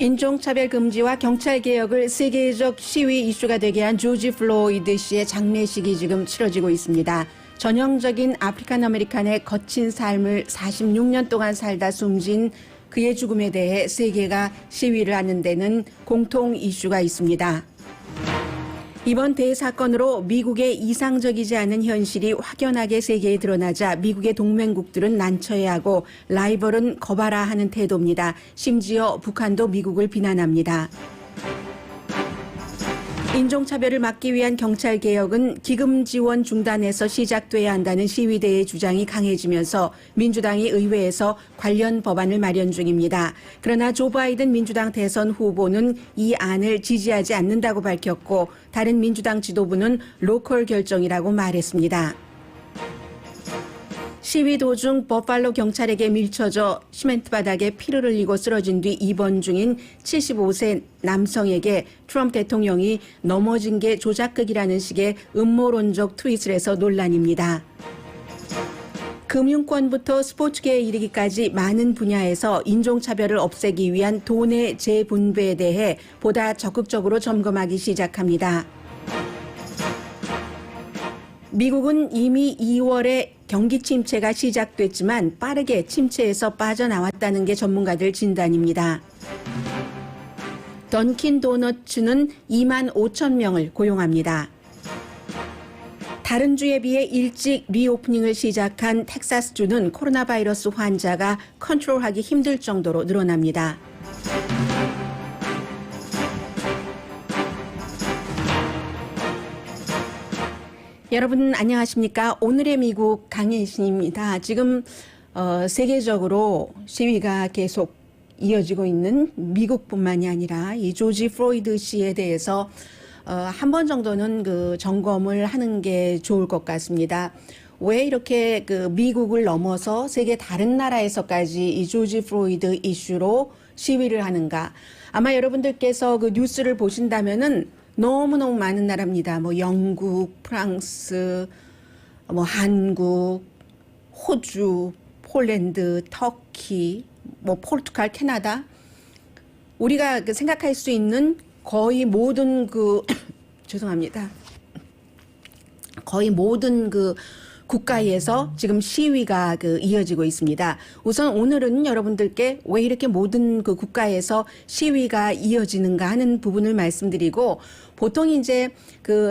인종차별 금지와 경찰개혁을 세계적 시위 이슈가 되게 한 조지 플로이드 씨의 장례식이 지금 치러지고 있습니다. 전형적인 아프리칸 아메리칸의 거친 삶을 46년 동안 살다 숨진 그의 죽음에 대해 세계가 시위를 하는 데는 공통 이슈가 있습니다. 이번 대사건으로 미국의 이상적이지 않은 현실이 확연하게 세계에 드러나자 미국의 동맹국들은 난처해하고 라이벌은 거봐라 하는 태도입니다. 심지어 북한도 미국을 비난합니다. 인종차별을 막기 위한 경찰개혁은 기금 지원 중단에서 시작돼야 한다는 시위대의 주장이 강해지면서 민주당이 의회에서 관련 법안을 마련 중입니다. 그러나 조 바이든 민주당 대선 후보는 이 안을 지지하지 않는다고 밝혔고 다른 민주당 지도부는 로컬 결정이라고 말했습니다. 시위 도중 버팔로 경찰에게 밀쳐져 시멘트 바닥에 피를 흘리고 쓰러진 뒤 입원 중인 75세 남성에게 트럼프 대통령이 넘어진 게 조작극이라는 식의 음모론적 트윗을 해서 논란입니다. 금융권부터 스포츠계에 이르기까지 많은 분야에서 인종차별을 없애기 위한 돈의 재분배에 대해 보다 적극적으로 점검하기 시작합니다. 미국은 이미 2월에 경기 침체가 시작됐지만 빠르게 침체에서 빠져나왔다는 게 전문가들 진단입니다. 던킨 도너츠는 2만 5천 명을 고용합니다. 다른 주에 비해 일찍 리오프닝을 시작한 텍사스주는 코로나 바이러스 환자가 컨트롤하기 힘들 정도로 늘어납니다. 여러분 안녕하십니까? 오늘의 미국 강혜신입니다. 지금 세계적으로 시위가 계속 이어지고 있는 미국뿐만이 아니라 이 조지 플로이드 씨에 대해서 한 번 정도는 그 점검을 하는 게 좋을 것 같습니다. 왜 이렇게 그 미국을 넘어서 세계 다른 나라에서까지 이 조지 플로이드 이슈로 시위를 하는가? 아마 여러분들께서 그 뉴스를 보신다면은 너무너무 많은 나라입니다. 뭐 영국, 프랑스, 뭐 한국, 호주, 폴란드, 터키, 뭐 포르투갈, 캐나다. 우리가 생각할 수 있는 거의 모든 죄송합니다. 거의 모든 국가에서 지금 시위가 이어지고 있습니다. 우선 오늘은 여러분들께 왜 이렇게 모든 국가에서 시위가 이어지는가 하는 부분을 말씀드리고, 보통 이제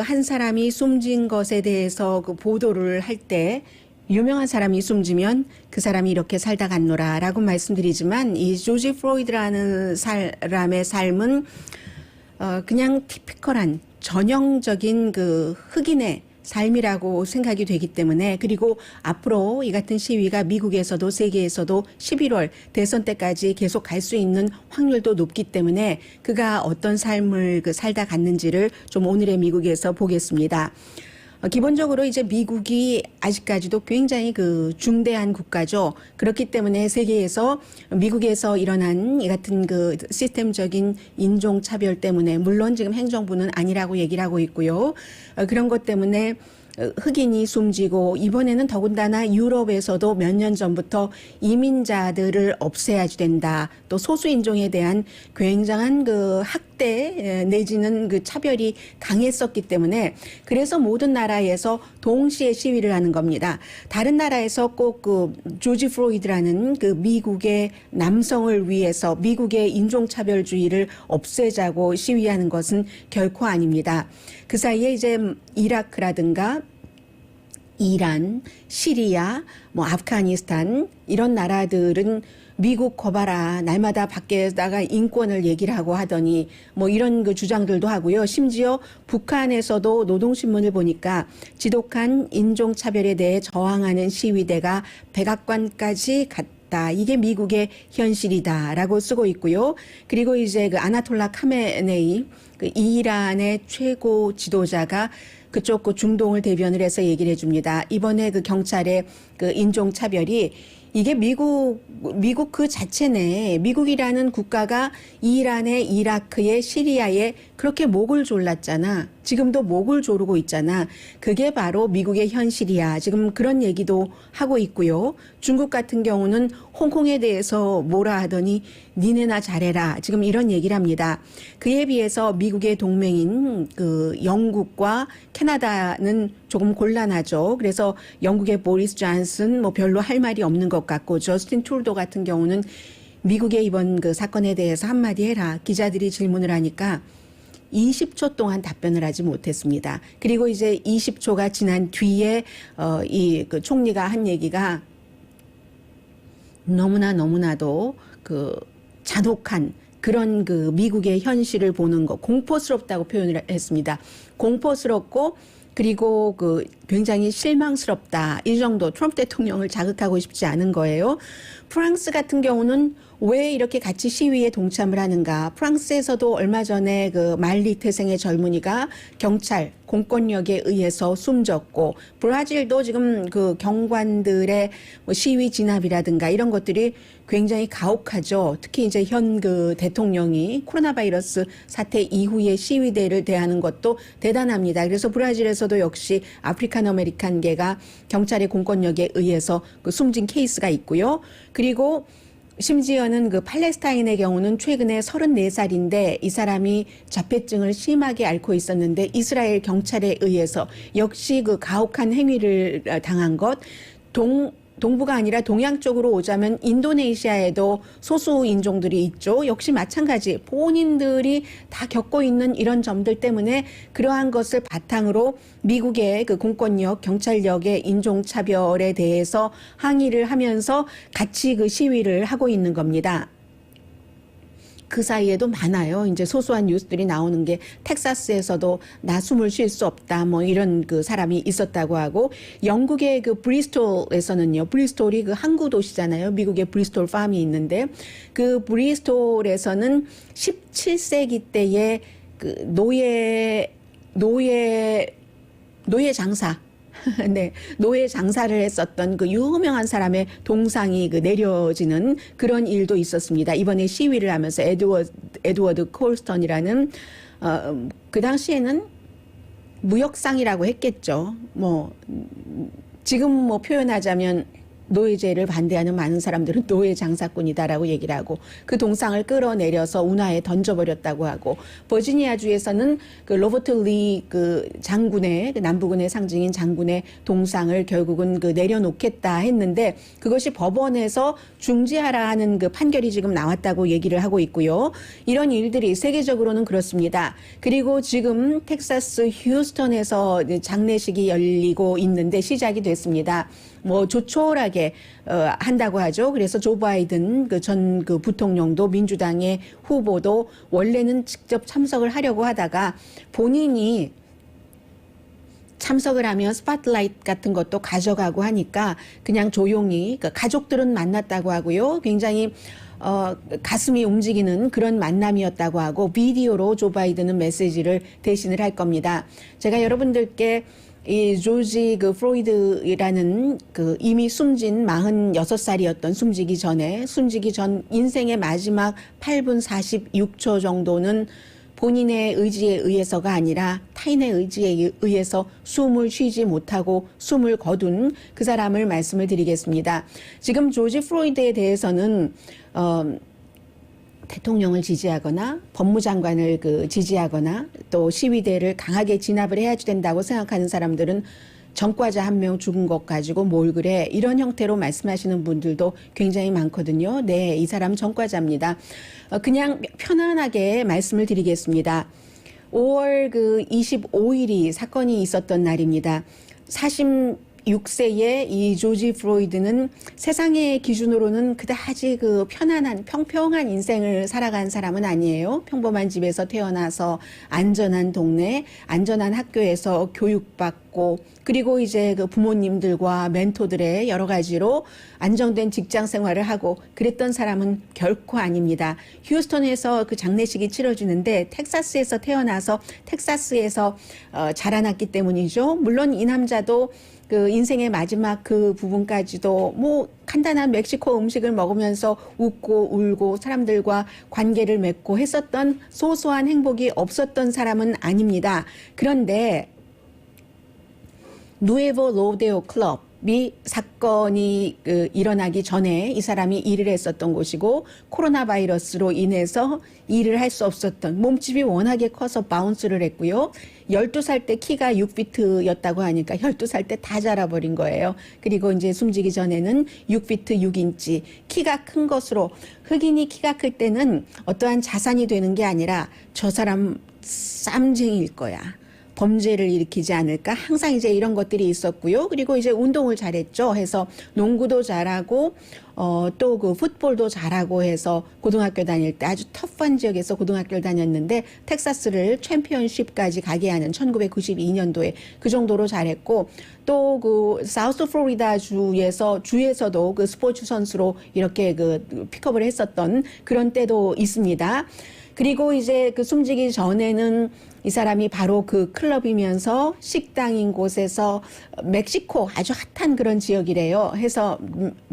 한 사람이 숨진 것에 대해서 보도를 할 때 유명한 사람이 숨지면 그 사람이 이렇게 살다 갔노라라고 말씀드리지만, 이 조지 플로이드라는 사람의 삶은 그냥 티피컬한 전형적인 흑인의 삶이라고 생각이 되기 때문에, 그리고 앞으로 이 같은 시위가 미국에서도 세계에서도 11월 대선 때까지 계속 갈 수 있는 확률도 높기 때문에 그가 어떤 삶을 살다 갔는지를 좀 오늘의 미국에서 보겠습니다. 기본적으로 이제 미국이 아직까지도 굉장히 중대한 국가죠. 그렇기 때문에 세계에서 미국에서 일어난 이 같은 시스템적인 인종차별 때문에, 물론 지금 행정부는 아니라고 얘기를 하고 있고요. 그런 것 때문에 흑인이 숨지고, 이번에는 더군다나 유럽에서도 몇 년 전부터 이민자들을 없애야 된다. 또 소수인종에 대한 굉장한 학대 내지는 차별이 강했었기 때문에, 그래서 모든 나라에서 동시에 시위를 하는 겁니다. 다른 나라에서 꼭 조지 플로이드라는 미국의 남성을 위해서 미국의 인종차별주의를 없애자고 시위하는 것은 결코 아닙니다. 그 사이에 이제 이라크라든가 이란, 시리아, 아프가니스탄 이런 나라들은 미국 거봐라, 날마다 밖에다가 인권을 얘기를 하고 하더니 이런 주장들도 하고요. 심지어 북한에서도 노동신문을 보니까 지독한 인종차별에 대해 저항하는 시위대가 백악관까지 갔다. 이게 미국의 현실이다라고 쓰고 있고요. 그리고 이제 아나톨라 카메네이, 이란의 최고 지도자가 그쪽 중동을 대변을 해서 얘기를 해줍니다. 이번에 경찰의 인종차별이 이게 미국 그 자체 내에 미국이라는 국가가 이란에, 이라크에, 시리아에 그렇게 목을 졸랐잖아. 지금도 목을 조르고 있잖아. 그게 바로 미국의 현실이야. 지금 그런 얘기도 하고 있고요. 중국 같은 경우는 홍콩에 대해서 뭐라 하더니 니네나 잘해라. 지금 이런 얘기를 합니다. 그에 비해서 미국의 동맹인 그 영국과 캐나다는 조금 곤란하죠. 그래서 영국의 보리스 존슨 뭐 별로 할 말이 없는 것 같고, 저스틴 트루도 같은 경우는 미국의 이번 그 사건에 대해서 한마디 해라. 기자들이 질문을 하니까 20초 동안 답변을 하지 못했습니다. 그리고 이제 20초가 지난 뒤에 이 그 총리가 한 얘기가 너무나도 그 잔혹한 그런 그 미국의 현실을 보는 거, 공포스럽다고 표현을 했습니다. 공포스럽고 그리고 그 굉장히 실망스럽다. 이 정도 트럼프 대통령을 자극하고 싶지 않은 거예요. 프랑스 같은 경우는 왜 이렇게 같이 시위에 동참을 하는가? 프랑스에서도 얼마 전에 그 말리 태생의 젊은이가 경찰 공권력에 의해서 숨졌고, 브라질도 지금 그 경관들의 뭐 시위 진압이라든가 이런 것들이 굉장히 가혹하죠. 특히 이제 현 그 대통령이 코로나 바이러스 사태 이후에 시위대를 대하는 것도 대단합니다. 그래서 브라질에서도 역시 아프리칸 아메리칸계가 경찰의 공권력에 의해서 그 숨진 케이스가 있고요. 그리고 심지어는 그 팔레스타인의 경우는 최근에 34살인데 이 사람이 자폐증을 심하게 앓고 있었는데 이스라엘 경찰에 의해서 역시 그 가혹한 행위를 당한 것. 동부가 아니라 동양 쪽으로 오자면 인도네시아에도 소수 인종들이 있죠. 역시 마찬가지 본인들이 다 겪고 있는 이런 점들 때문에 그러한 것을 바탕으로 미국의 그 공권력, 경찰력의 인종차별에 대해서 항의를 하면서 같이 그 시위를 하고 있는 겁니다. 그 사이에도 많아요. 이제 소소한 뉴스들이 나오는 게 텍사스에서도 나 숨을 쉴 수 없다. 뭐 이런 그 사람이 있었다고 하고, 영국의 그 브리스톨에서는요. 브리스톨이 그 항구 도시잖아요. 미국의 브리스톨 팜이 있는데 그 브리스톨에서는 17세기 때의 그 노예 장사 네, 노예 장사를 했었던 그 유명한 사람의 동상이 그 내려지는 그런 일도 있었습니다. 이번에 시위를 하면서 에드워드 콜스턴이라는 그 당시에는 무역상이라고 했겠죠. 뭐 지금 뭐 표현하자면 노예제를 반대하는 많은 사람들은 노예 장사꾼이다라고 얘기를 하고, 그 동상을 끌어내려서 운하에 던져버렸다고 하고, 버지니아주에서는 그 로버트 리 그 장군의 그 남부군의 상징인 장군의 동상을 결국은 그 내려놓겠다 했는데 그것이 법원에서 중지하라 하는 그 판결이 지금 나왔다고 얘기를 하고 있고요. 이런 일들이 세계적으로는 그렇습니다. 그리고 지금 텍사스 휴스턴에서 장례식이 열리고 있는데 시작이 됐습니다. 뭐 조촐하게 한다고 하죠. 그래서 조 바이든 그 전 그 부통령도 민주당의 후보도 원래는 직접 참석을 하려고 하다가 본인이 참석을 하면 스팟라이트 같은 것도 가져가고 하니까 그냥 조용히, 그러니까 가족들은 만났다고 하고요. 굉장히 가슴이 움직이는 그런 만남이었다고 하고, 비디오로 조 바이든은 메시지를 대신을 할 겁니다. 제가 여러분들께 이 조지 그 프로이드라는 그 이미 숨진 46살이었던 숨지기 전 인생의 마지막 8분 46초 정도는 본인의 의지에 의해서가 아니라 타인의 의지에 의해서 숨을 쉬지 못하고 숨을 거둔 그 사람을 말씀을 드리겠습니다. 지금 조지 프로이드에 대해서는 대통령을 지지하거나 법무장관을 그 지지하거나 또 시위대를 강하게 진압을 해야 된다고 생각하는 사람들은 전과자 한 명 죽은 것 가지고 뭘 그래, 이런 형태로 말씀하시는 분들도 굉장히 많거든요. 네, 이 사람 전과자입니다. 그냥 편안하게 말씀을 드리겠습니다. 5월 그 25일이 사건이 있었던 날입니다. 46세의 이 조지 프로이드는 세상의 기준으로는 그다지 그 편안한 평평한 인생을 살아간 사람은 아니에요. 평범한 집에서 태어나서 안전한 동네, 안전한 학교에서 교육받고, 그리고 이제 그 부모님들과 멘토들의 여러 가지로 안정된 직장 생활을 하고 그랬던 사람은 결코 아닙니다. 휴스턴에서 그 장례식이 치러지는데 텍사스에서 태어나서 텍사스에서 자라났기 때문이죠. 물론 이 남자도 그 인생의 마지막 그 부분까지도 뭐 간단한 멕시코 음식을 먹으면서 웃고 울고 사람들과 관계를 맺고 했었던 소소한 행복이 없었던 사람은 아닙니다. 그런데 누에보 로데오 클럽이 사건이 일어나기 전에 이 사람이 일을 했었던 곳이고 코로나 바이러스로 인해서 일을 할 수 없었던 몸집이 워낙에 커서 바운스를 했고요. 12살 때 키가 6피트였다고 하니까 12살 때 다 자라버린 거예요. 그리고 이제 숨지기 전에는 6피트 6인치 키가 큰 것으로 흑인이 키가 클 때는 어떠한 자산이 되는 게 아니라 저 사람 쌈쟁이일 거야. 범죄를 일으키지 않을까? 항상 이제 이런 것들이 있었고요. 그리고 이제 운동을 잘했죠. 해서 농구도 잘하고, 또 그 풋볼도 잘하고 해서 고등학교 다닐 때 아주 터프한 지역에서 고등학교를 다녔는데 텍사스를 챔피언십까지 가게 하는 1992년도에 그 정도로 잘했고, 또 그 사우스 플로리다 주에서도 그 스포츠 선수로 이렇게 그 픽업을 했었던 그런 때도 있습니다. 그리고 이제 그 숨지기 전에는 이 사람이 바로 그 클럽이면서 식당인 곳에서 멕시코 아주 핫한 그런 지역이래요. 해서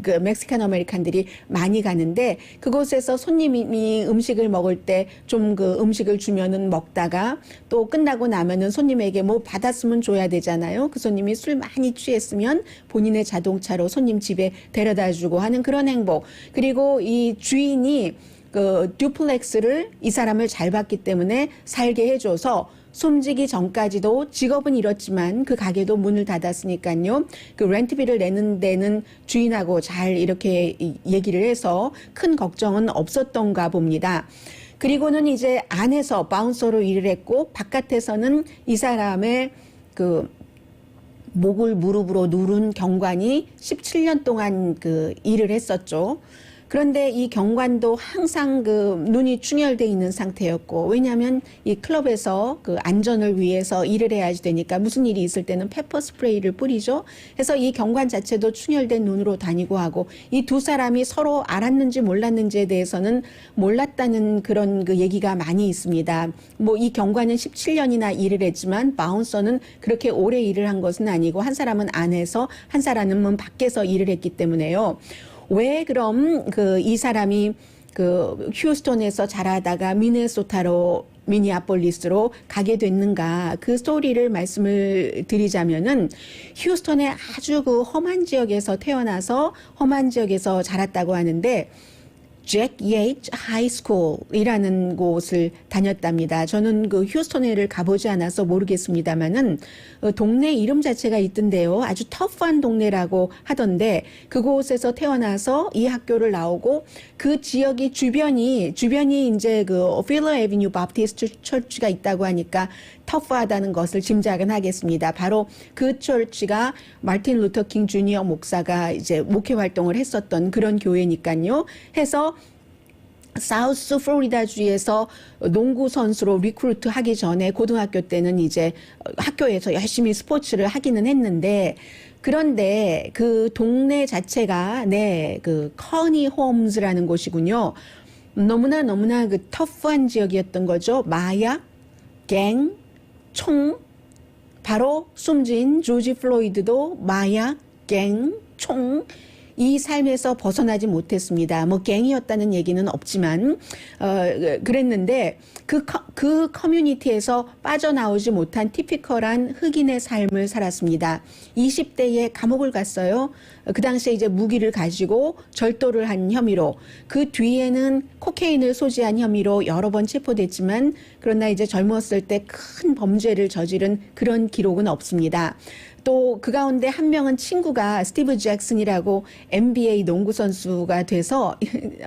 그 멕시칸 아메리칸들이 많이 가는데 그곳에서 손님이 음식을 먹을 때 좀 그 음식을 주면은 먹다가 또 끝나고 나면은 손님에게 뭐 받았으면 줘야 되잖아요. 그 손님이 술 많이 취했으면 본인의 자동차로 손님 집에 데려다 주고 하는 그런 행복. 그리고 이 주인이 그 듀플렉스를 이 사람을 잘 봤기 때문에 살게 해줘서 숨지기 전까지도 직업은 잃었지만 그 가게도 문을 닫았으니까요. 그 렌트비를 내는 데는 주인하고 잘 이렇게 얘기를 해서 큰 걱정은 없었던가 봅니다. 그리고는 이제 안에서 바운서로 일을 했고 바깥에서는 이 사람의 그 목을 무릎으로 누른 경관이 17년 동안 그 일을 했었죠. 그런데 이 경관도 항상 그 눈이 충혈돼 있는 상태였고, 왜냐하면 이 클럽에서 그 안전을 위해서 일을 해야지 되니까 무슨 일이 있을 때는 페퍼 스프레이를 뿌리죠. 그래서 이 경관 자체도 충혈된 눈으로 다니고 하고, 이 두 사람이 서로 알았는지 몰랐는지에 대해서는 몰랐다는 그런 그 얘기가 많이 있습니다. 뭐 이 경관은 17년이나 일을 했지만 바운서는 그렇게 오래 일을 한 것은 아니고 한 사람은 안에서 한 사람은 밖에서 일을 했기 때문에요. 왜 그럼 그 이 사람이 그 휴스턴에서 자라다가 미니애폴리스로 가게 됐는가? 그 스토리를 말씀을 드리자면은 휴스턴의 아주 그 험한 지역에서 태어나서 험한 지역에서 자랐다고 하는데 잭 예이츠 하이스쿨이라는 곳을 다녔답니다. 저는 그 휴스턴에를 가보지 않아서 모르겠습니다만은 동네 이름 자체가 있던데요. 아주 터프한 동네라고 하던데 그곳에서 태어나서 이 학교를 나오고 그 지역이 주변이 이제 그 필러 애비뉴 바프티스트 처치가 있다고 하니까 터프하다는 것을 짐작은 하겠습니다. 바로 그 처치가 마틴 루터 킹 주니어 목사가 이제 목회 활동을 했었던 그런 교회니까요. 해서 사우스 플로리다 주에서 농구 선수로 리크루트 하기 전에 고등학교 때는 이제 학교에서 열심히 스포츠를 하기는 했는데 그런데 그 동네 자체가 그 커니 홈즈라는 곳이군요. 너무나 그 터프한 지역이었던 거죠. 마약, 갱, 총, 바로 숨진 조지 플로이드도 마약, 갱, 총, 이 삶에서 벗어나지 못했습니다. 뭐 갱이었다는 얘기는 없지만 그랬는데 그 커뮤니티에서 빠져나오지 못한 티피컬한 흑인의 삶을 살았습니다. 20대에 감옥을 갔어요. 그 당시에 이제 무기를 가지고 절도를 한 혐의로 그 뒤에는 코케인을 소지한 혐의로 여러 번 체포됐지만 그러나 이제 젊었을 때 큰 범죄를 저지른 그런 기록은 없습니다. 또 그 가운데 한 명은 친구가 스티브 잭슨이라고 NBA 농구 선수가 돼서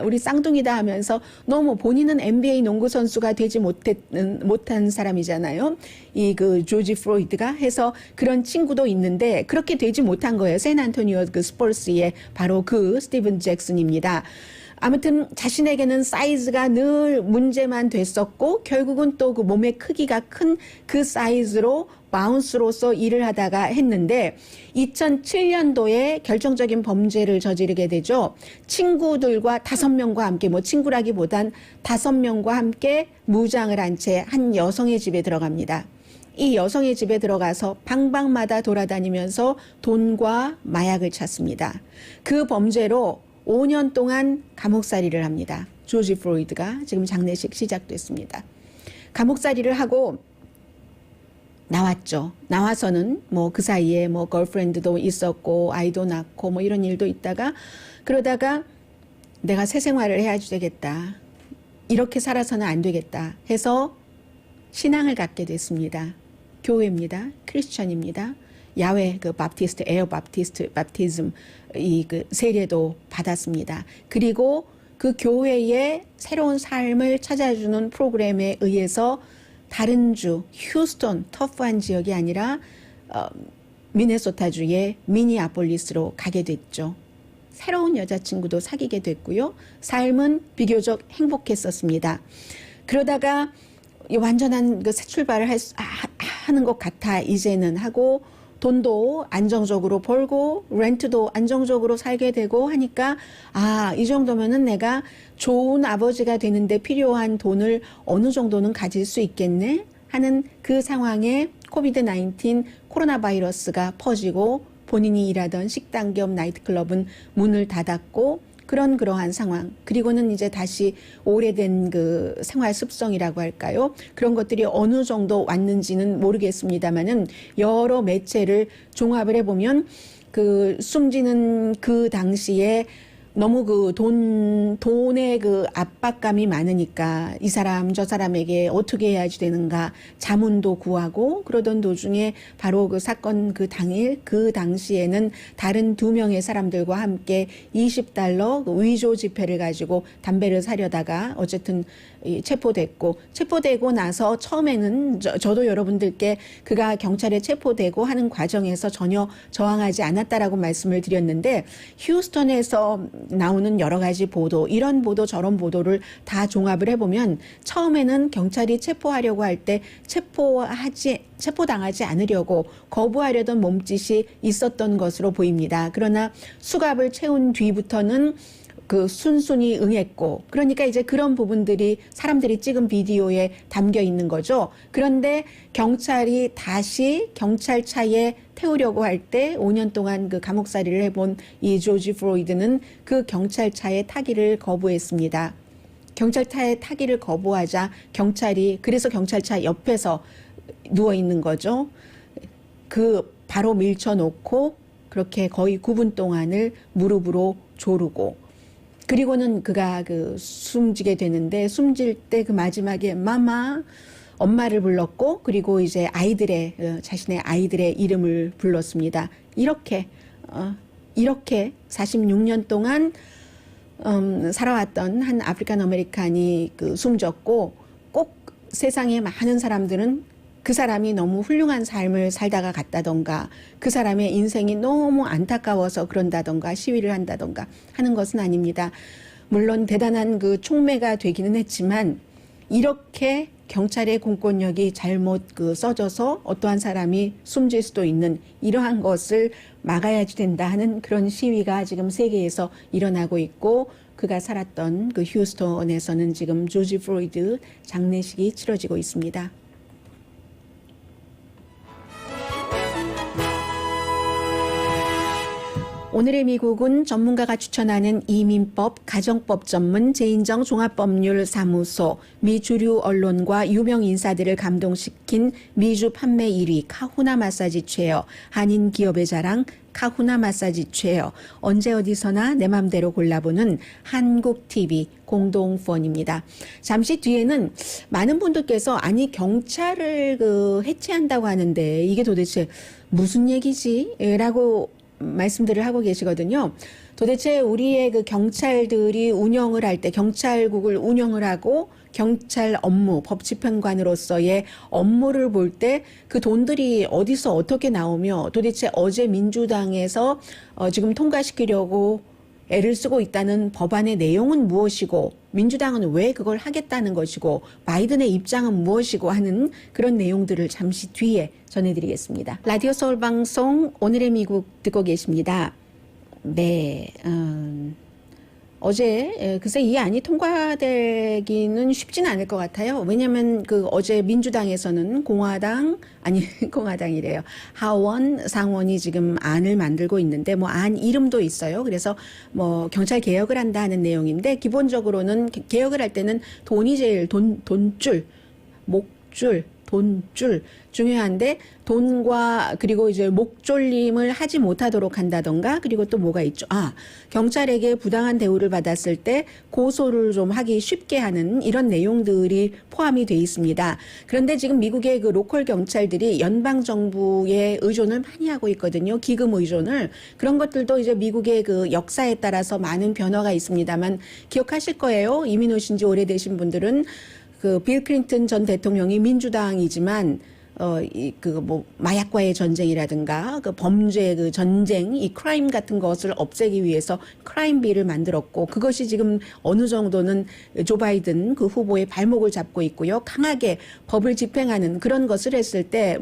우리 쌍둥이다 하면서 너무 본인은 NBA 농구 선수가 되지 못한 사람이잖아요. 이 그 조지 플로이드가 해서 그런 친구도 있는데 그렇게 되지 못한 거예요. 샌안토니오 그 스퍼스의 바로 그 스티븐 잭슨입니다. 아무튼 자신에게는 사이즈가 늘 문제만 됐었고 결국은 또 그 몸의 크기가 큰 그 사이즈로 바운스로서 일을 하다가 했는데 2007년도에 결정적인 범죄를 저지르게 되죠. 친구들과 5명과 함께 뭐 친구라기보단 5명과 함께 무장을 한 채 한 여성의 집에 들어갑니다. 이 여성의 집에 들어가서 방방마다 돌아다니면서 돈과 마약을 찾습니다. 그 범죄로 5년 동안 감옥살이를 합니다. 조지 플로이드가 지금 장례식 시작됐습니다. 감옥살이를 하고 나왔죠. 나와서는 뭐 그 사이에 뭐 걸프렌드도 있었고 아이도 낳고 뭐 이런 일도 있다가 그러다가 내가 새 생활을 해야 되겠다. 이렇게 살아서는 안 되겠다 해서 신앙을 갖게 됐습니다. 교회입니다. 크리스천입니다. 야외 그 바프티스트 에어 바프티즘 이 그 세례도 받았습니다. 그리고 그 교회의 새로운 삶을 찾아주는 프로그램에 의해서 다른 주 휴스턴 터프한 지역이 아니라 미네소타주의 미니아폴리스로 가게 됐죠. 새로운 여자친구도 사귀게 됐고요. 삶은 비교적 행복했었습니다. 그러다가 완전한 그 새 출발을 하는 것 같아 이제는 하고 돈도 안정적으로 벌고 렌트도 안정적으로 살게 되고 하니까 이 정도면은 내가 좋은 아버지가 되는데 필요한 돈을 어느 정도는 가질 수 있겠네 하는 그 상황에 코비드-19 코로나 바이러스가 퍼지고 본인이 일하던 식당 겸 나이트클럽은 문을 닫았고 그러한 상황. 그리고는 이제 다시 오래된 그 생활 습성이라고 할까요? 그런 것들이 어느 정도 왔는지는 모르겠습니다만은 여러 매체를 종합을 해보면 그 숨지는 그 당시에 너무 그 돈의 그 압박감이 많으니까 이 사람 저 사람에게 어떻게 해야지 되는가 자문도 구하고 그러던 도중에 바로 그 사건 그 당일 그 당시에는 다른 2명의 사람들과 함께 $20 그 위조 지폐를 가지고 담배를 사려다가 어쨌든 체포되고 나서 처음에는 저도 여러분들께 그가 경찰에 체포되고 하는 과정에서 전혀 저항하지 않았다라고 말씀을 드렸는데 휴스턴에서 나오는 여러 가지 보도 이런 보도 저런 보도를 다 종합을 해보면 처음에는 경찰이 체포하려고 할 때 체포당하지 않으려고 거부하려던 몸짓이 있었던 것으로 보입니다. 그러나 수갑을 채운 뒤부터는 그 순순히 응했고 그러니까 이제 그런 부분들이 사람들이 찍은 비디오에 담겨 있는 거죠. 그런데 경찰이 다시 경찰차에 태우려고 할 때 5년 동안 그 감옥살이를 해본 이 조지 플로이드는 그 경찰차에 타기를 거부했습니다. 경찰차에 타기를 거부하자 그래서 경찰차 옆에서 누워 있는 거죠. 그 바로 밀쳐놓고 그렇게 거의 9분 동안을 무릎으로 조르고 그리고는 그가 그 숨지게 되는데 숨질 때 그 마지막에 마마 엄마를 불렀고 그리고 이제 자신의 아이들의 이름을 불렀습니다. 이렇게 46년 동안 살아왔던 한 아프리칸 아메리칸이 그 숨졌고 꼭 세상에 많은 사람들은 그 사람이 너무 훌륭한 삶을 살다가 갔다던가 그 사람의 인생이 너무 안타까워서 그런다던가 시위를 한다던가 하는 것은 아닙니다. 물론 대단한 그 촉매가 되기는 했지만 이렇게 경찰의 공권력이 잘못 써져서 어떠한 사람이 숨질 수도 있는 이러한 것을 막아야지 된다 하는 그런 시위가 지금 세계에서 일어나고 있고 그가 살았던 그 휴스턴에서는 지금 조지 플로이드 장례식이 치러지고 있습니다. 오늘의 미국은 전문가가 추천하는 이민법, 가정법 전문 재인정 종합법률사무소, 미 주류 언론과 유명 인사들을 감동시킨 미주 판매 1위 카후나 마사지 체어, 한인 기업의 자랑 카후나 마사지 체어, 언제 어디서나 내 맘대로 골라보는 한국TV 공동후원입니다. 잠시 뒤에는 많은 분들께서 아니 경찰을 해체한다고 하는데 이게 도대체 무슨 얘기지? 라고 말씀들을 하고 계시거든요. 도대체 우리의 그 경찰들이 운영을 할 때 경찰국을 운영을 하고 경찰 업무, 법집행관으로서의 업무를 볼 때 그 돈들이 어디서 어떻게 나오며 도대체 어제 민주당에서 지금 통과시키려고 애를 쓰고 있다는 법안의 내용은 무엇이고 민주당은 왜 그걸 하겠다는 것이고 바이든의 입장은 무엇이고 하는 그런 내용들을 잠시 뒤에 전해드리겠습니다. 라디오 서울 방송 오늘의 미국 듣고 계십니다. 네, 글쎄 이 안이 통과되기는 쉽진 않을 것 같아요. 왜냐하면 그 어제 민주당에서는 공화당이래요. 하원, 상원이 지금 안을 만들고 있는데 뭐 안 이름도 있어요. 그래서 뭐 경찰 개혁을 한다 하는 내용인데 기본적으로는 개혁을 할 때는 돈이 제일 돈줄, 목줄, 돈줄 중요한데 돈과 그리고 이제 목졸림을 하지 못하도록 한다던가 그리고 또 뭐가 있죠? 경찰에게 부당한 대우를 받았을 때 고소를 좀 하기 쉽게 하는 이런 내용들이 포함이 돼 있습니다. 그런데 지금 미국의 그 로컬 경찰들이 연방 정부에 의존을 많이 하고 있거든요. 기금 의존을. 그런 것들도 이제 미국의 그 역사에 따라서 많은 변화가 있습니다만 기억하실 거예요. 이민 오신 지 오래되신 분들은 그 빌 클린턴 전 대통령이 민주당이지만 마약과의 전쟁이라든가 그 범죄 그 전쟁 이 크라임 같은 것을 없애기 위해서 크라임 빌을 만들었고 그것이 지금 어느 정도는 조 바이든 그 후보의 발목을 잡고 있고요. 강하게 법을 집행하는 그런 것을 했을 때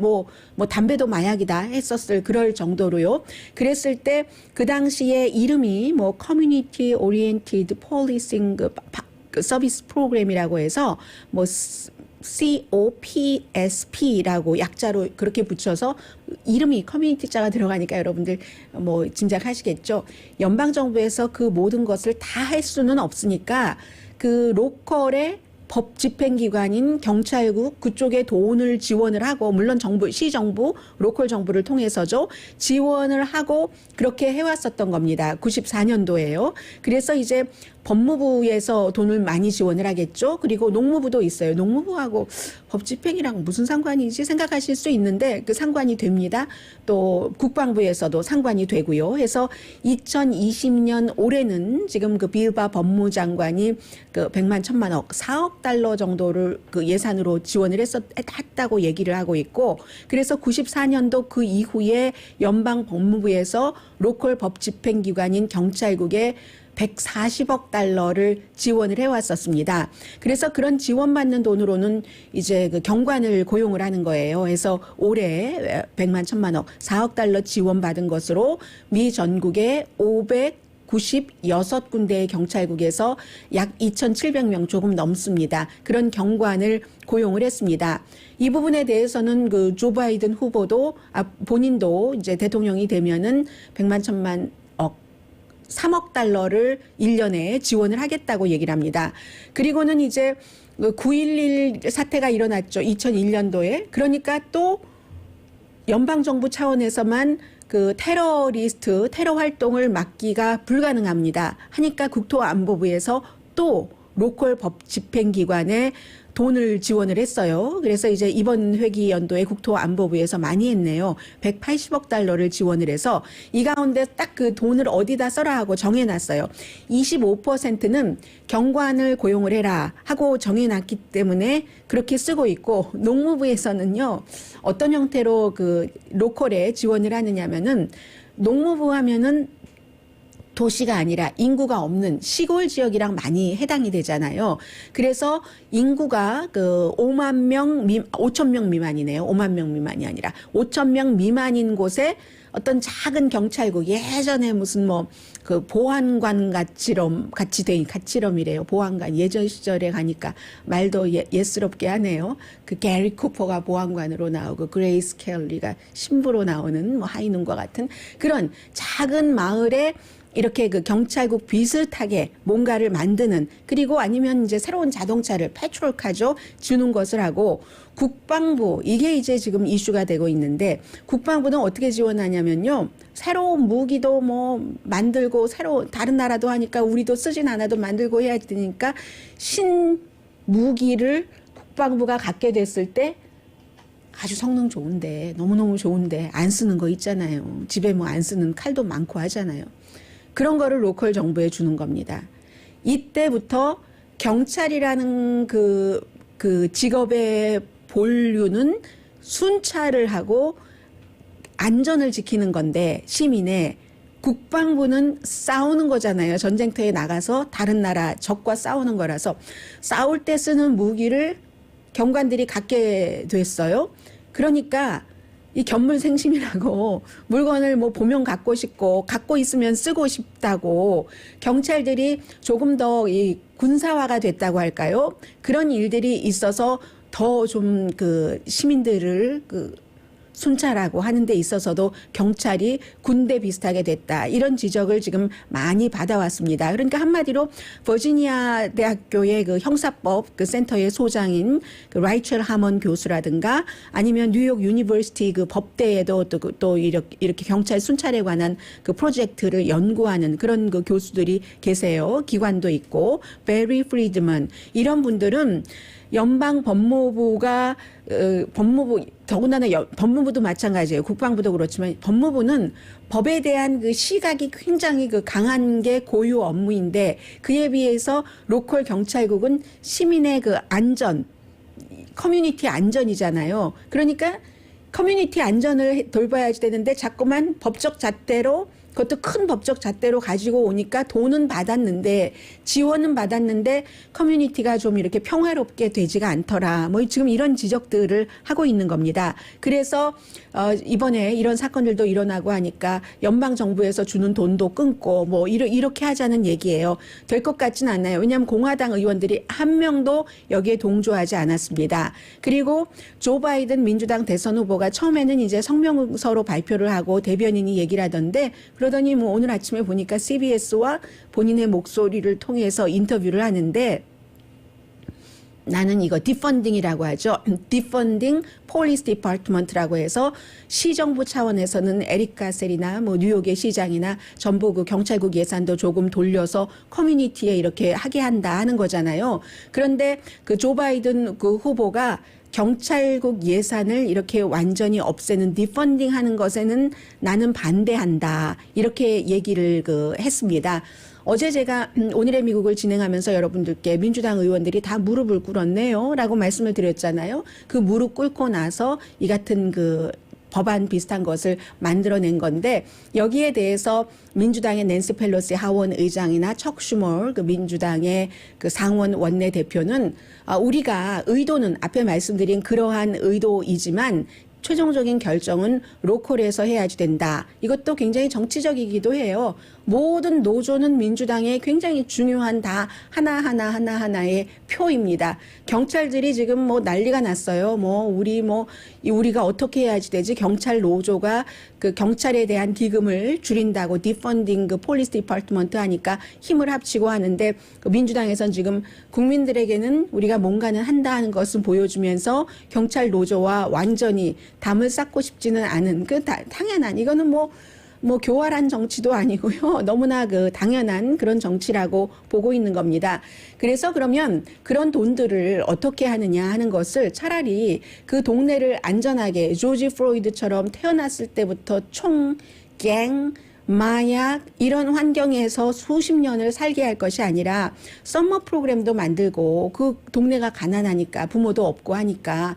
담배도 마약이다 했었을 그럴 정도로요. 그랬을 때 그 당시에 이름이 커뮤니티 오리엔티드 폴리싱 그 서비스 프로그램이라고 해서 COPSP라고 약자로 그렇게 붙여서 이름이 커뮤니티자가 들어가니까 여러분들 짐작하시겠죠. 연방정부에서 그 모든 것을 다 할 수는 없으니까 그 로컬의 법 집행기관인 경찰국 그쪽에 돈을 지원을 하고 물론 정부, 시정부, 로컬 정부를 통해서죠. 지원을 하고 그렇게 해왔었던 겁니다. 94년도에요. 그래서 이제 법무부에서 돈을 많이 지원을 하겠죠. 그리고 농무부도 있어요. 농무부하고 법 집행이랑 무슨 상관이지 생각하실 수 있는데 그 상관이 됩니다. 또 국방부에서도 상관이 되고요. 해서 2020년 올해는 지금 그 빌바 법무장관이 그 100만 1000만억 4억 달러 정도를 그 예산으로 지원을 했다고 얘기를 하고 있고 그래서 94년도 그 이후에 연방 법무부에서 로컬 법 집행기관인 경찰국에 140억 달러를 지원을 해왔었습니다. 그래서 그런 지원받는 돈으로는 이제 그 경관을 고용을 하는 거예요. 그래서 올해 100만 1000만억 4억 달러 지원받은 것으로 미 전국에 596군데의 경찰국에서 약 2,700명 조금 넘습니다. 그런 경관을 고용을 했습니다. 이 부분에 대해서는 그 조 바이든 후보도 본인도 이제 대통령이 되면은 100만 1000만 3억 달러를 1년에 지원을 하겠다고 얘기를 합니다. 그리고는 이제 9.11 사태가 일어났죠. 2001년도에. 그러니까 또 연방정부 차원에서만 그 테러 활동을 막기가 불가능합니다. 하니까 국토안보부에서 또 로컬 법 집행기관에 돈을 지원을 했어요. 그래서 이제 이번 회기 연도에 국토안보부에서 많이 했네요. 180억 달러를 지원을 해서 이 가운데 딱 그 돈을 어디다 써라 하고 정해놨어요. 25%는 경관을 고용을 해라 하고 정해놨기 때문에 그렇게 쓰고 있고 농무부에서는요. 어떤 형태로 그 로컬에 지원을 하느냐면은 농무부 하면은 도시가 아니라 인구가 없는 시골 지역이랑 많이 해당이 되잖아요. 그래서 인구가 그 5천 명 미만이네요. 5만 명 미만이 아니라 5천 명 미만인 곳에 어떤 작은 경찰국 예전에 무슨 그 보안관 같이럼이래요. 보안관 예전 시절에 가니까 말도 옛스럽게 하네요. 그 게리 쿠퍼가 보안관으로 나오고 그레이스 켈리가 신부로 나오는 하이눈과 같은 그런 작은 마을에 이렇게 그 경찰국 비슷하게 뭔가를 만드는 그리고 아니면 이제 새로운 자동차를 페트롤카죠 주는 것을 하고 국방부 이게 이제 지금 이슈가 되고 있는데 국방부는 어떻게 지원하냐면요 새로운 무기도 만들고 다른 나라도 하니까 우리도 쓰진 않아도 만들고 해야 되니까 신무기를 국방부가 갖게 됐을 때 아주 성능 좋은데 너무너무 좋은데 안 쓰는 거 있잖아요. 집에 안 쓰는 칼도 많고 하잖아요. 그런 거를 로컬 정부에 주는 겁니다. 이때부터 경찰이라는 그 직업의 본류는 순찰을 하고 안전을 지키는 건데 시민의 국방부는 싸우는 거잖아요. 전쟁터에 나가서 다른 나라 적과 싸우는 거라서 싸울 때 쓰는 무기를 경관들이 갖게 됐어요. 그러니까 이 견물생심이라고 물건을 뭐 보면 갖고 싶고 갖고 있으면 쓰고 싶다고 경찰들이 조금 더 이 군사화가 됐다고 할까요? 그런 일들이 있어서 더 좀 그 시민들을 그 순찰하고 하는 데 있어서도 경찰이 군대 비슷하게 됐다. 이런 지적을 지금 많이 받아왔습니다. 그러니까 한마디로 버지니아 대학교의 그 형사법 그 센터의 소장인 그 라이첼 하먼 교수라든가 아니면 뉴욕 유니버시티 그 법대에도 또 이렇게 경찰 순찰에 관한 그 프로젝트를 연구하는 그런 그 교수들이 계세요. 기관도 있고 베리 프리드먼 이런 분들은 연방 법무부가 더군다나 법무부도 마찬가지예요. 국방부도 그렇지만 법무부는 법에 대한 그 시각이 굉장히 그 강한 게 고유 업무인데 그에 비해서 로컬 경찰국은 시민의 그 안전, 커뮤니티 안전이잖아요. 그러니까 커뮤니티 안전을 돌봐야지 되는데 자꾸만 법적 잣대로 그것도 큰 법적 잣대로 가지고 오니까 돈은 받았는데 지원은 받았는데 커뮤니티가 좀 이렇게 평화롭게 되지가 않더라. 뭐 지금 이런 지적들을 하고 있는 겁니다. 그래서 이번에 이런 사건들도 일어나고 하니까 연방 정부에서 주는 돈도 끊고 뭐 이렇게 하자는 얘기예요. 될 것 같지는 않아요. 왜냐하면 공화당 의원들이 한 명도 여기에 동조하지 않았습니다. 그리고 조 바이든 민주당 대선 후보가 처음에는 이제 성명서로 발표를 하고 대변인이 얘기를 하던데 그러더니 뭐 오늘 아침에 보니까 CBS와 본인의 목소리를 통해서 인터뷰를 하는데 나는 이거 디펀딩이라고 하죠. 디펀딩 폴리스 디파트먼트라고 해서 시정부 차원에서는 에릭 가셀이나 뭐 뉴욕의 시장이나 전부 그 경찰국 예산도 조금 돌려서 커뮤니티에 이렇게 하게 한다 하는 거잖아요. 그런데 그 조 바이든 그 후보가 경찰국 예산을 이렇게 완전히 없애는 디펀딩 하는 것에는 나는 반대한다. 이렇게 얘기를 했습니다. 어제 제가 오늘의 미국을 진행하면서 여러분들께 민주당 의원들이 다 무릎을 꿇었네요. 라고 말씀을 드렸잖아요. 그 무릎 꿇고 나서 이 같은 그 법안 비슷한 것을 만들어낸 건데 여기에 대해서 민주당의 낸시 펠로시 하원 의장이나 척 슈머 그 민주당의 그 상원 원내대표는 우리가 의도는 앞에 말씀드린 그러한 의도이지만 최종적인 결정은 로컬에서 해야지 된다. 이것도 굉장히 정치적이기도 해요. 모든 노조는 민주당의 굉장히 중요한 다 하나하나의 표입니다. 경찰들이 지금 뭐 난리가 났어요. 우리가 어떻게 해야지 되지? 경찰 노조가 그 경찰에 대한 기금을 줄인다고 디펀딩 그 폴리스 디파트먼트 하니까 힘을 합치고 하는데 그 민주당에선 지금 국민들에게는 우리가 뭔가는 한다 하는 것을 보여주면서 경찰 노조와 완전히 담을 쌓고 싶지는 않은 당연한 이거는 뭐 교활한 정치도 아니고요. 너무나 그 당연한 그런 정치라고 보고 있는 겁니다. 그래서 그러면 그런 돈들을 어떻게 하느냐 하는 것을 차라리 그 동네를 안전하게 조지 플로이드처럼 태어났을 때부터 총, 갱, 마약 이런 환경에서 수십 년을 살게 할 것이 아니라 썸머 프로그램도 만들고 그 동네가 가난하니까 부모도 없고 하니까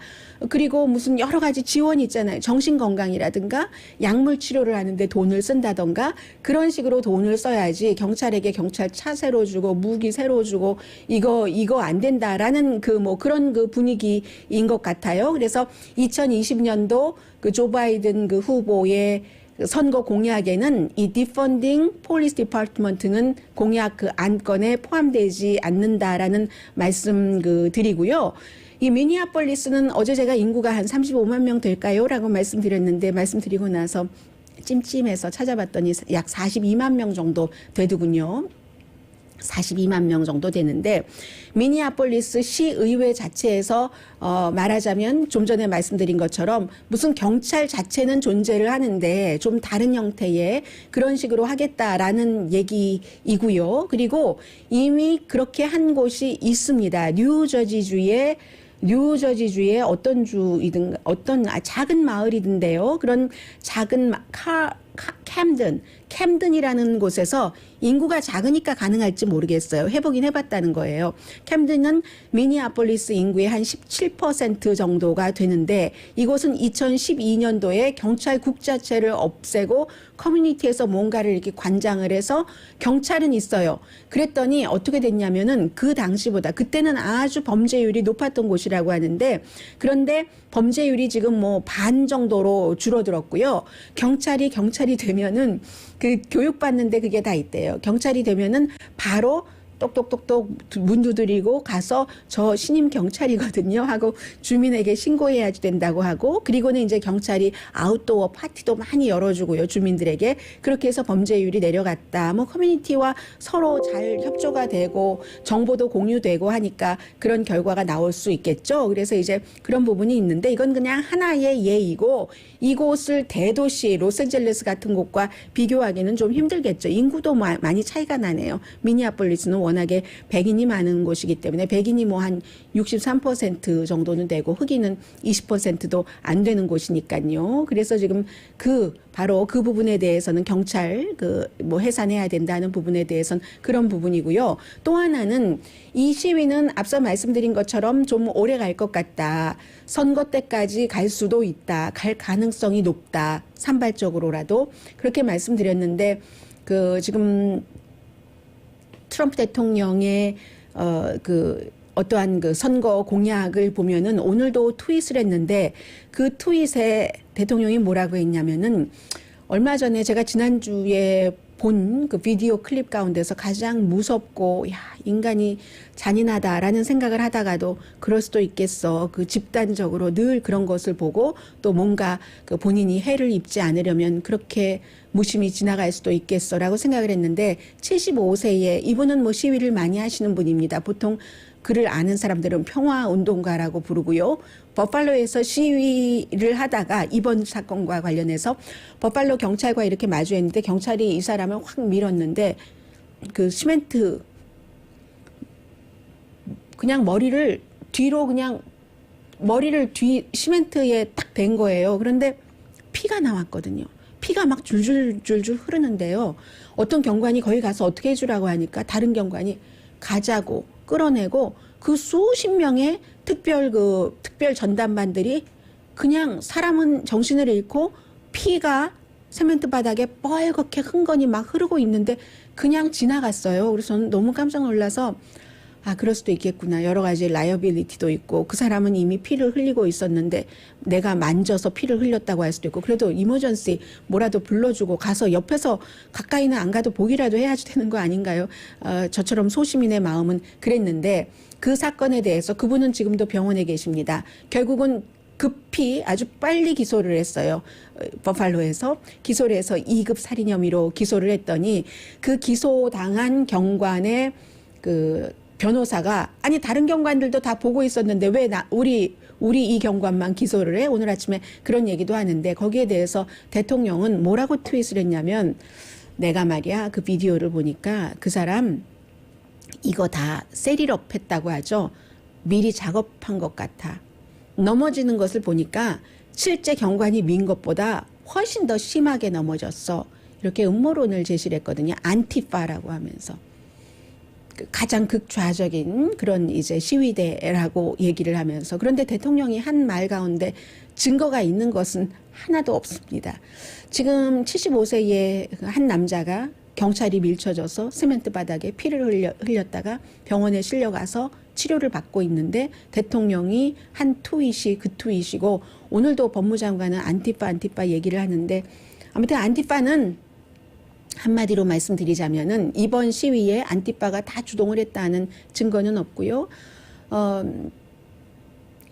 그리고 무슨 여러 가지 지원이 있잖아요. 정신건강이라든가 약물 치료를 하는데 돈을 쓴다던가 그런 식으로 돈을 써야지 경찰에게 경찰차 새로 주고 무기 새로 주고 이거 안 된다라는 그런 그 분위기인 것 같아요. 그래서 2020년도 그 조 바이든 그 후보의 선거 공약에는 이 디펀딩 폴리스 디파트먼트는 공약 그 안건에 포함되지 않는다라는 말씀 드리고요. 이 미니애폴리스는 어제 제가 인구가 한 35만 명 될까요? 라고 말씀드렸는데 말씀드리고 나서 찜찜해서 찾아봤더니 약 42만 명 정도 되더군요. 42만 명 정도 되는데 미니애폴리스 시의회 자체에서 말하자면 좀 전에 말씀드린 것처럼 무슨 경찰 자체는 존재를 하는데 좀 다른 형태의 그런 식으로 하겠다라는 얘기이고요. 그리고 이미 그렇게 한 곳이 있습니다. 뉴저지주의 어떤 주이든 작은 마을이던데요. 그런 작은 캠든이라는 곳에서 인구가 작으니까 가능할지 모르겠어요. 해보긴 해봤다는 거예요. 캠든은 미니애폴리스 인구의 한 17% 정도가 되는데 이곳은 2012년도에 경찰국 자체를 없애고 커뮤니티에서 뭔가를 이렇게 관장을 해서 경찰은 있어요. 그랬더니 어떻게 됐냐면은 그 당시보다 그때는 아주 범죄율이 높았던 곳이라고 하는데 그런데 범죄율이 지금 뭐 반 정도로 줄어들었고요. 경찰이 되면은 그 교육받는데 그게 다 있대요. 경찰이 되면은 바로 똑똑똑똑 문 두드리고 가서 저 신임 경찰이거든요 하고 주민에게 신고해야 된다고 하고 그리고는 이제 경찰이 아웃도어 파티도 많이 열어주고요 주민들에게 그렇게 해서 범죄율이 내려갔다. 뭐 커뮤니티와 서로 잘 협조가 되고 정보도 공유되고 하니까 그런 결과가 나올 수 있겠죠. 그래서 이제 그런 부분이 있는데 이건 그냥 하나의 예이고 이곳을 대도시 로스앤젤레스 같은 곳과 비교하기는 좀 힘들겠죠. 인구도 많이 차이가 나네요. 미니애폴리스는 워낙에 백인이 많은 곳이기 때문에 백인이 뭐 한 63% 정도는 되고 흑인은 20%도 안 되는 곳이니까요. 그래서 지금 바로 그 부분에 대해서는 경찰 뭐 해산해야 된다는 부분에 대해서는 그런 부분이고요. 또 하나는 이 시위는 앞서 말씀드린 것처럼 좀 오래 갈 것 같다. 선거 때까지 갈 수도 있다. 갈 가능성이 높다. 산발적으로라도 그렇게 말씀드렸는데 지금 트럼프 대통령의 어떠한 선거 공약을 보면은 오늘도 트윗을 했는데 그 트윗에 대통령이 뭐라고 했냐면은 얼마 전에 제가 지난주에 본 그 비디오 클립 가운데서 가장 무섭고 인간이 잔인하다라는 생각을 하다가도 그럴 수도 있겠어. 집단적으로 늘 그런 것을 보고 또 뭔가 본인이 해를 입지 않으려면 그렇게 무심히 지나갈 수도 있겠어라고 생각을 했는데 75세에 이분은 뭐 시위를 많이 하시는 분입니다. 보통 그를 아는 사람들은 평화운동가라고 부르고요. 버팔로에서 시위를 하다가 이번 사건과 관련해서 버팔로 경찰과 이렇게 마주했는데 경찰이 이 사람을 확 밀었는데 시멘트 그냥 머리를 시멘트에 딱 댄 거예요. 그런데 피가 나왔거든요. 피가 막 줄줄 흐르는데요. 어떤 경관이 거기 가서 어떻게 해주라고 하니까 다른 경관이 가자고 끌어내고 그 수십 명의 특별 전담반들이 그냥 사람은 정신을 잃고 피가 세멘트 바닥에 뻘겋게 흥건히 막 흐르고 있는데 그냥 지나갔어요. 그래서 저는 너무 깜짝 놀라서 그럴 수도 있겠구나. 여러 가지 라이어빌리티도 있고 그 사람은 이미 피를 흘리고 있었는데 내가 만져서 피를 흘렸다고 할 수도 있고 그래도 이머전시 뭐라도 불러주고 가서 옆에서 가까이는 안 가도 보기라도 해야지 되는 거 아닌가요? 저처럼 소시민의 마음은 그랬는데 그 사건에 대해서 그분은 지금도 병원에 계십니다. 결국은 급히 아주 빨리 기소를 했어요. 버팔로에서 기소를 해서 2급 살인 혐의로 기소를 했더니 그 기소당한 경관의 변호사가 다른 경관들도 다 보고 있었는데 왜 우리 이 경관만 기소를 해? 오늘 아침에 그런 얘기도 하는데 거기에 대해서 대통령은 뭐라고 트윗을 했냐면 내가 말이야 그 비디오를 보니까 그 사람 이거 다 셋업 했다고 하죠. 미리 작업한 것 같아. 넘어지는 것을 보니까 실제 경관이 민 것보다 훨씬 더 심하게 넘어졌어. 이렇게 음모론을 제시를 했거든요. 안티파라고 하면서. 가장 극좌적인 그런 이제 시위대라고 얘기를 하면서 그런데 대통령이 한 말 가운데 증거가 있는 것은 하나도 없습니다. 지금 75세의 한 남자가 경찰이 밀쳐져서 세멘트 바닥에 피를 흘렸다가 병원에 실려가서 치료를 받고 있는데 대통령이 한 트윗이 그 트윗이고 오늘도 법무장관은 안티파 얘기를 하는데 아무튼 안티파는 한마디로 말씀드리자면은 이번 시위에 안티파가 다 주동을 했다는 증거는 없고요.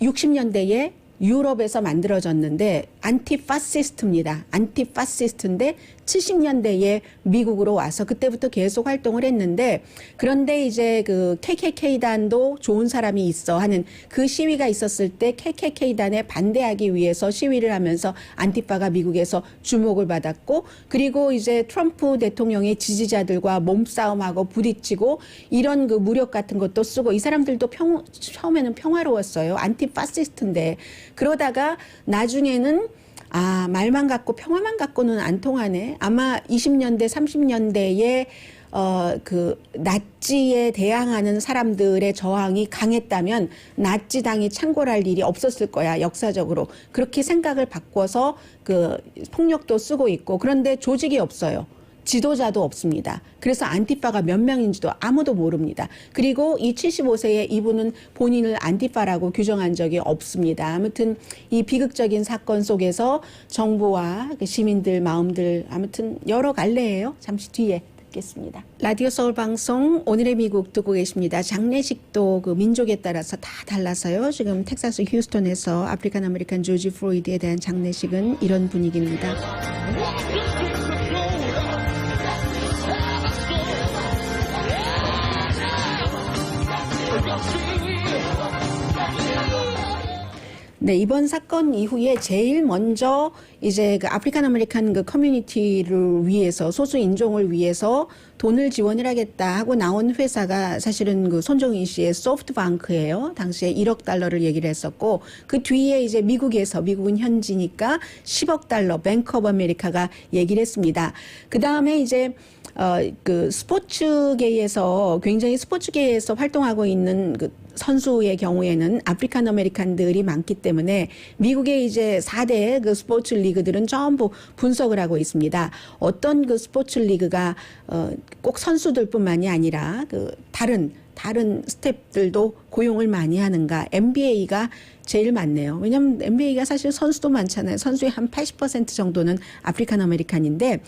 60년대에 유럽에서 만들어졌는데 안티파시스트입니다. 안티파시스트인데 70년대에 미국으로 와서 그때부터 계속 활동을 했는데 그런데 이제 KKK단도 좋은 사람이 있어 하는 그 시위가 있었을 때 KKK단에 반대하기 위해서 시위를 하면서 안티파가 미국에서 주목을 받았고 그리고 이제 트럼프 대통령의 지지자들과 몸싸움하고 부딪히고 이런 무력 같은 것도 쓰고 이 사람들도 처음에는 평화로웠어요. 안티파시스트인데 그러다가 나중에는 아, 말만 갖고 평화만 갖고는 안 통하네. 아마 20년대, 30년대에 그 나치에 대항하는 사람들의 저항이 강했다면 나치당이 창궐할 일이 없었을 거야, 역사적으로. 그렇게 생각을 바꿔서 그 폭력도 쓰고 있고, 그런데 조직이 없어요. 지도자도 없습니다. 그래서 안티파가 몇 명인지도 아무도 모릅니다. 그리고 이 75세의 이분은 본인을 안티파라고 규정한 적이 없습니다. 아무튼 이 비극적인 사건 속에서 정부와 그 시민들 마음들, 아무튼 여러 갈래예요. 잠시 뒤에 듣겠습니다. 라디오 서울 방송 오늘의 미국 듣고 계십니다. 장례식도 그 민족에 따라서 다 달라서요. 지금 텍사스 휴스턴에서 아프리칸 아메리칸 조지 플로이드에 대한 장례식은 이런 분위기입니다. 네, 이번 사건 이후에 제일 먼저 이제 그 아프리칸 아메리칸 그 커뮤니티를 위해서, 소수 인종을 위해서 돈을 지원을 하겠다 하고 나온 회사가 사실은 그 손정희 씨의 소프트뱅크예요. 당시에 1억 달러를 얘기를 했었고, 그 뒤에 이제 미국은 현지니까 10억 달러 뱅크 오브 아메리카가 얘기를 했습니다. 그 다음에 이제 그 스포츠계에서 굉장히 스포츠계에서 활동하고 있는 그 선수의 경우에는 아프리칸 아메리칸들이 많기 때문에 미국의 이제 4대 그 스포츠 리그들은 전부 분석을 하고 있습니다. 어떤 그 스포츠 리그가 꼭 선수들뿐만이 아니라 그 다른 스태프들도 고용을 많이 하는가. NBA가 제일 많네요. 왜냐하면 NBA가 사실 선수도 많잖아요. 선수의 한 80% 정도는 아프리칸 아메리칸인데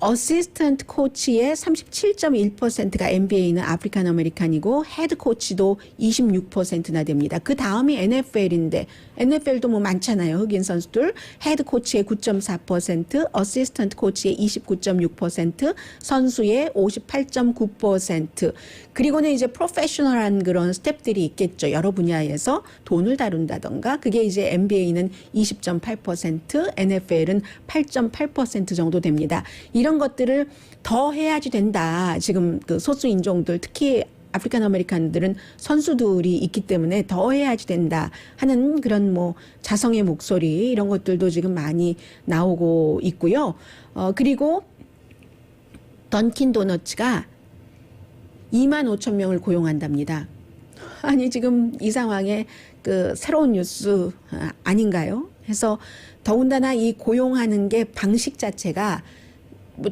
어시스턴트 코치의 37.1%가 NBA는 아프리칸 아메리칸이고 헤드 코치도 26%나 됩니다. 그 다음이 NFL인데 NFL도 뭐 많잖아요. 흑인 선수들. 헤드 코치의 9.4%, 어시스턴트 코치의 29.6%, 선수의 58.9%. 그리고는 이제 프로페셔널한 그런 스텝들이 있겠죠. 여러 분야에서 돈을 다룬다던가. 그게 이제 NBA는 20.8%, NFL은 8.8% 정도 됩니다. 이런 것들을 더 해야지 된다. 지금 그 소수 인종들, 특히 아프리칸 아메리칸들은 선수들이 있기 때문에 더 해야지 된다 하는 그런 뭐 자성의 목소리, 이런 것들도 지금 많이 나오고 있고요. 그리고 던킨 도너츠가 2만 5천 명을 고용한답니다. 아니, 지금 이 상황에 그 새로운 뉴스 아닌가요? 해서 더군다나 이 고용하는 게 방식 자체가 뭐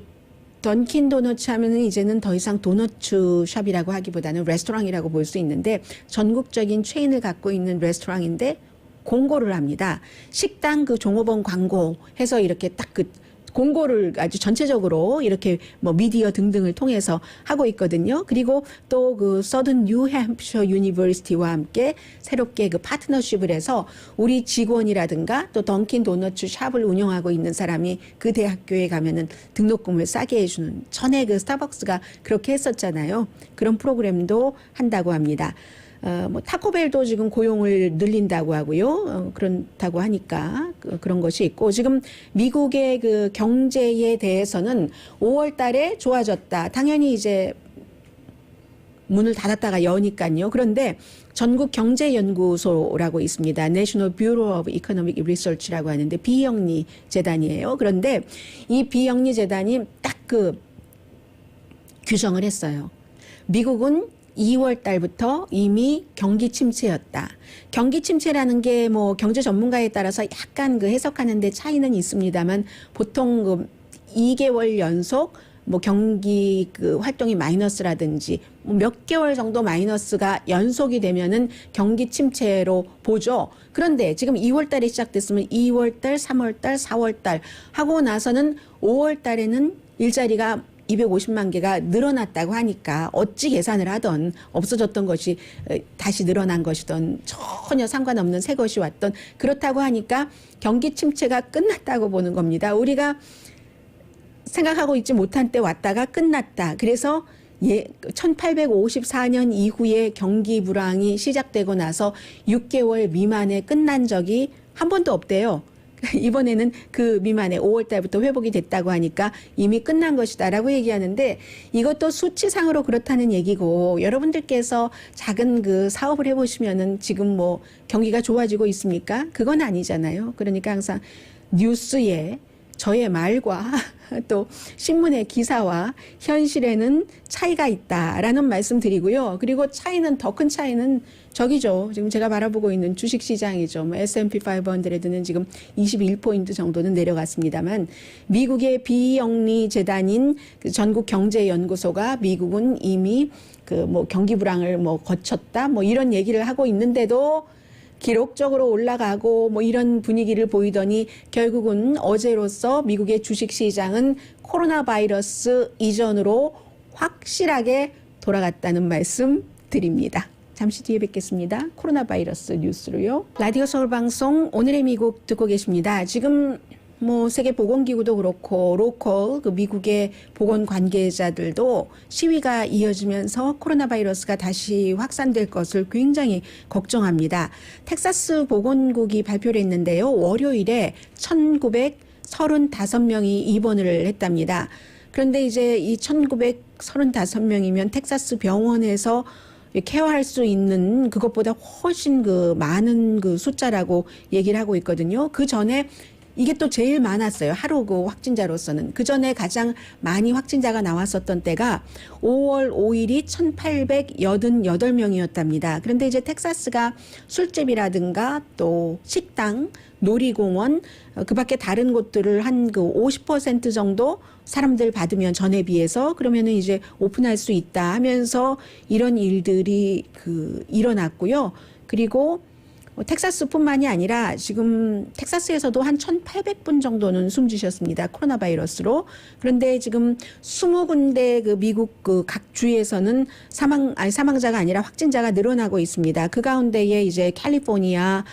던킨 도너츠 하면은 이제는 더 이상 도너츠 샵이라고 하기보다는 레스토랑이라고 볼 수 있는데, 전국적인 체인을 갖고 있는 레스토랑인데 공고를 합니다. 식당 그 종업원 광고 해서 이렇게 딱 그 공고를 아주 전체적으로 이렇게 뭐 미디어 등등을 통해서 하고 있거든요. 그리고 또 그 서든 뉴햄프셔 유니버시티와 함께 새롭게 그 파트너십을 해서 우리 직원이라든가 또 던킨 도너츠 샵을 운영하고 있는 사람이 그 대학교에 가면은 등록금을 싸게 해주는, 전에 그 스타벅스가 그렇게 했었잖아요. 그런 프로그램도 한다고 합니다. 뭐 타코벨도 지금 고용을 늘린다고 하고요. 그렇다고 하니까 그런 것이 있고, 지금 미국의 그 경제에 대해서는 5월 달에 좋아졌다. 당연히 이제 문을 닫았다가 여니까요. 그런데 전국 경제연구소라고 있습니다. National Bureau of Economic Research라고 하는데 비영리 재단이에요. 그런데 이 비영리 재단이 딱 그 규정을 했어요. 미국은 2월 달부터 이미 경기 침체였다. 경기 침체라는 게 뭐 경제 전문가에 따라서 약간 그 해석하는데 차이는 있습니다만, 보통 그 2개월 연속 뭐 경기 그 활동이 마이너스라든지 몇 개월 정도 마이너스가 연속이 되면은 경기 침체로 보죠. 그런데 지금 2월 달에 시작됐으면 2월 달, 3월 달, 4월 달 하고 나서는 5월 달에는 일자리가 250만 개가 늘어났다고 하니까 어찌 계산을 하던 없어졌던 것이 다시 늘어난 것이던 전혀 상관없는 새 것이 왔던, 그렇다고 하니까 경기 침체가 끝났다고 보는 겁니다. 우리가 생각하고 있지 못한 때 왔다가 끝났다. 그래서 1854년 이후에 경기 불황이 시작되고 나서 6개월 미만에 끝난 적이 한 번도 없대요. 이번에는 그 미만에 5월 달부터 회복이 됐다고 하니까 이미 끝난 것이다라고 얘기하는데, 이것도 수치상으로 그렇다는 얘기고, 여러분들께서 작은 그 사업을 해보시면은 지금 뭐 경기가 좋아지고 있습니까? 그건 아니잖아요. 그러니까 항상 뉴스에 저의 말과 또 신문의 기사와 현실에는 차이가 있다라는 말씀 드리고요. 그리고 차이는, 더 큰 차이는 저기죠. 지금 제가 바라보고 있는 주식시장이죠. 뭐 S&P 500는 지금 21포인트 정도는 내려갔습니다만, 미국의 비영리 재단인 그 전국경제연구소가 미국은 이미 그 뭐 경기 불황을 뭐 거쳤다 뭐 이런 얘기를 하고 있는데도 기록적으로 올라가고 뭐 이런 분위기를 보이더니 결국은 어제로서 미국의 주식시장은 코로나 바이러스 이전으로 확실하게 돌아갔다는 말씀 드립니다. 잠시 뒤에 뵙겠습니다. 코로나 바이러스 뉴스로요. 라디오 서울 방송 오늘의 미국 듣고 계십니다. 지금 뭐 세계보건기구도 그렇고 로컬 그 미국의 보건 관계자들도 시위가 이어지면서 코로나 바이러스가 다시 확산될 것을 굉장히 걱정합니다. 텍사스 보건국이 발표를 했는데요. 월요일에 1935명이 입원을 했답니다. 그런데 이제 이 1935명이면 텍사스 병원에서 케어할 수 있는 그것보다 훨씬 그 많은 그 숫자라고 얘기를 하고 있거든요. 그 전에 이게 또 제일 많았어요. 하루 그 확진자로서는. 그 전에 가장 많이 확진자가 나왔었던 때가 5월 5일이 1888명이었답니다. 그런데 이제 텍사스가 술집이라든가 또 식당, 놀이공원, 그 밖에 다른 곳들을 한 그 50% 정도 사람들 받으면 전에 비해서 그러면은 이제 오픈할 수 있다 하면서 이런 일들이 그 일어났고요. 그리고 텍사스뿐만이 아니라 지금 텍사스에서도 한 1,800분 정도는 숨지셨습니다. 코로나 바이러스로. 그런데 지금 20군데 그 미국 그 각 주에서는 사망자가 아니라 확진자가 늘어나고 있습니다. 그 가운데에 이제 캘리포니아,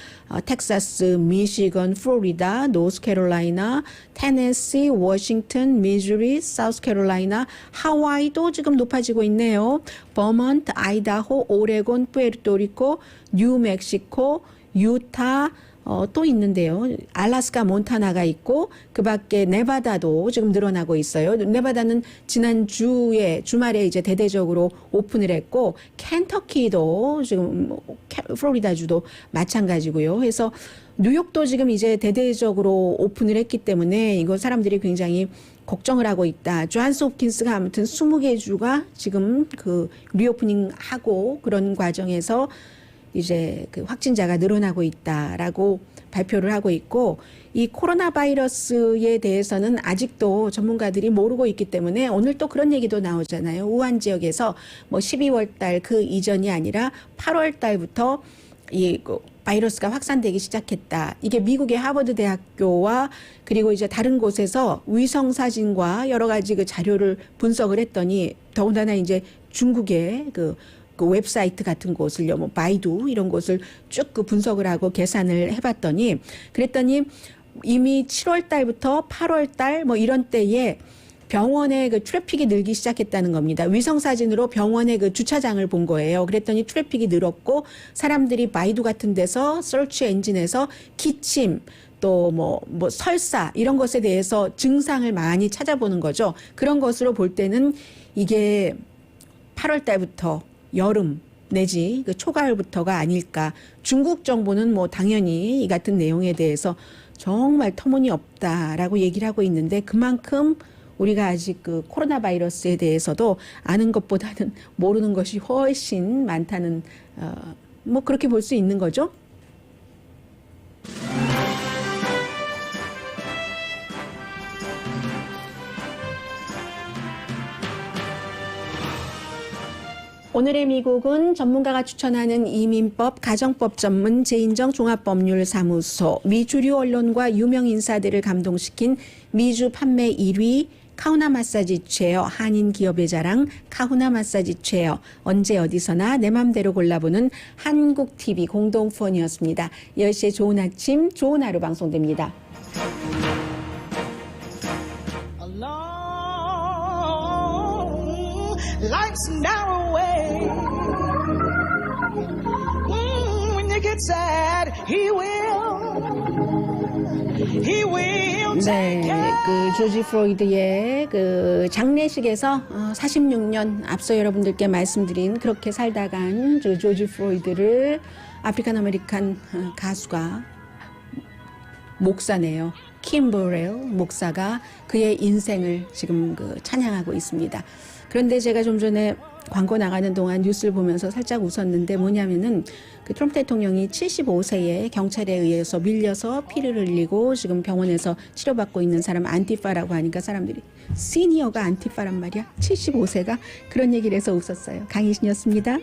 텍사스, 미시건, 플로리다, 노스캐롤라이나, 테네시, 워싱턴, 미주리, 사우스캐롤라이나, 하와이도 지금 높아지고 있네요. 버먼트, 아이다호, 오레곤, 푸에르토리코, 뉴멕시코, 유타, 또 있는데요. 알래스카, 몬타나가 있고 그 밖에 네바다도 지금 늘어나고 있어요. 네바다는 지난 주말에 이제 대대적으로 오픈을 했고 켄터키도 지금 플로리다주도 마찬가지고요. 그래서 뉴욕도 지금 이제 대대적으로 오픈을 했기 때문에 이거 사람들이 굉장히 걱정을 하고 있다. 존스 홉킨스가 아무튼 20개 주가 지금 그 리오프닝 하고 그런 과정에서 이제 그 확진자가 늘어나고 있다라고 발표를 하고 있고, 이 코로나 바이러스에 대해서는 아직도 전문가들이 모르고 있기 때문에 오늘 또 그런 얘기도 나오잖아요. 우한 지역에서 뭐 12월 달 그 이전이 아니라 8월 달부터 이 바이러스가 확산되기 시작했다. 이게 미국의 하버드 대학교와 그리고 이제 다른 곳에서 위성 사진과 여러 가지 그 자료를 분석을 했더니, 더군다나 이제 중국의 그 웹사이트 같은 곳을요, 뭐 바이두 이런 곳을 쭉 그 분석을 하고 계산을 해봤더니, 그랬더니 이미 7월 달부터 8월 달 뭐 이런 때에 병원에 그 트래픽이 늘기 시작했다는 겁니다. 위성 사진으로 병원의 그 주차장을 본 거예요. 그랬더니 트래픽이 늘었고 사람들이 바이두 같은 데서 서치 엔진에서 기침 또 뭐 설사 이런 것에 대해서 증상을 많이 찾아보는 거죠. 그런 것으로 볼 때는 이게 8월 달부터 여름 내지 그 초가을부터가 아닐까. 중국 정부는 뭐 당연히 이 같은 내용에 대해서 정말 터무니없다라고 얘기를 하고 있는데, 그만큼 우리가 아직 그 코로나 바이러스에 대해서도 아는 것보다는 모르는 것이 훨씬 많다는 뭐 그렇게 볼 수 있는 거죠. 오늘의 미국은 전문가가 추천하는 이민법, 가정법 전문 제인정 종합법률사무소, 미주류 언론과 유명 인사들을 감동시킨 미주 판매 1위 카후나 마사지 체어, 한인 기업의 자랑 카후나 마사지 체어, 언제 어디서나 내 맘대로 골라보는 한국TV 공동 후원이었습니다. 10시에 좋은 아침, 좋은 하루 방송됩니다. Life's narrow way. When you get sad, he will 네, take care. 그 조지 프로이드의 그 장례식에서 46년 앞서 여러분들께 말씀드린 그렇게 살다 간 조지 프로이드를 아프리칸 아메리칸 가수가 목사네요. 킴버렐 목사가 그의 인생을 지금 찬양하고 있습니다. 그런데 제가 좀 전에 광고 나가는 동안 뉴스를 보면서 살짝 웃었는데 뭐냐면은 트럼프 대통령이 75세에 경찰에 의해서 밀려서 피를 흘리고 지금 병원에서 치료받고 있는 사람 안티파라고 하니까 사람들이 시니어가 안티파란 말이야? 75세가? 그런 얘기를 해서 웃었어요. 강희신이었습니다.